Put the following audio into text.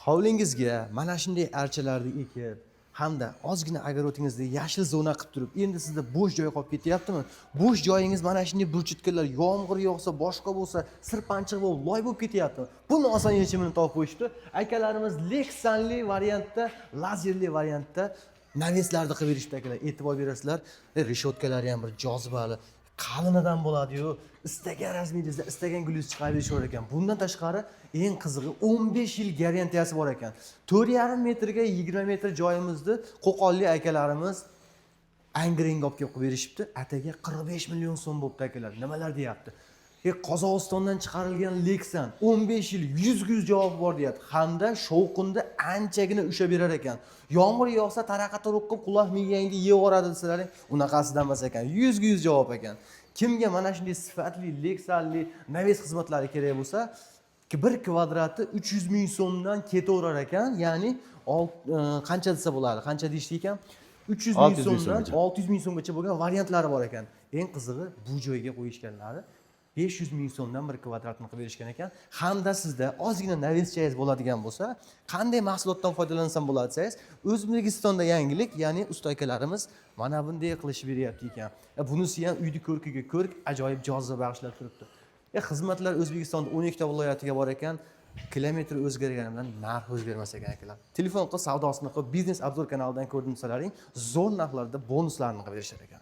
Hovlingizga mana shunday archalarni ekib, hamda ozgina огородingizda yashil zona qilib turib, endi sizda bo'sh joy qolib ketyaptimi? Bo'sh joyingiz mana shunday burchutkalar, yomg'ir yog'sa, boshqa bo'lsa, sirpanchiq bo'lib, loy bo'lib ketyapti. Buni oson yechimini topib qo'yishdi. Akalarimiz Lexanli variantda, lazerli variantda naveslarni qilib berishdi akalar. E'tibor berasizlar. Reshotkalari ham bir jozibali, qalinidan bo'ladi-yu. Istagan razmingizda, istagan gulingizni chiqarib berishaver ekan. Bundan tashqari eng qizig'i 15 yil garantiyasi bor ekan. 4,5 metrga 20 metr joyimizni Qo'qonli akalarimiz angring olib kelib berishibdi. Ataga 45 million so'm bo'pti akalar. Nimalar deyapti? Qozog'istondan chiqarilgan Lexan 15 yil 100% javob bor deyapti. Hamda shovqinda anchagina usha berar ekan. Yomg'ir yog'sa taraqa-turuq qilib quloq miyangni yeb yuboradi desalaring, unaqasidan emas ekan. 100% javob ekan. Kimga mana shunday sifatli Lexanli naves xizmatlari kerak bo'lsa, 1 kvadrati 300 ming so'mdan ketaverar ekan. Ya'ni qancha desa bo'ladi? Qancha deyishdi ekan? 300 ming so'mdan 600 ming so'mgacha bo'lgan variantlari bor ekan. Eng qizig'i bu joyga qo'yishganlari 500 ming so'mdan 1 kvadratni qilib berishgan ekan. Hamda sizda ozgina naveschangiz bo'ladigan bo'lsa, qanday mahsulotdan foydalansam bo'ladi desangiz, O'zbekistonda yangilik, ya'ni usta akalarimiz mana bunday qilishib beryapti ekan. Bunisi ham uyni ko'rkiga ko'rk, ajoyib joziba bag'ishlab turibdi. Xizmatlar O'zbekistonda 12 ta viloyatiga bor ekan. Kilometr o'zgargani bilan narx o'zgarmas ekan akalar. Telefon qilib, savdosini qilib, biznes obzor kanalidan ko'rdimsalaring, zo'r narxlarda bonuslarni qilib berishar ekan.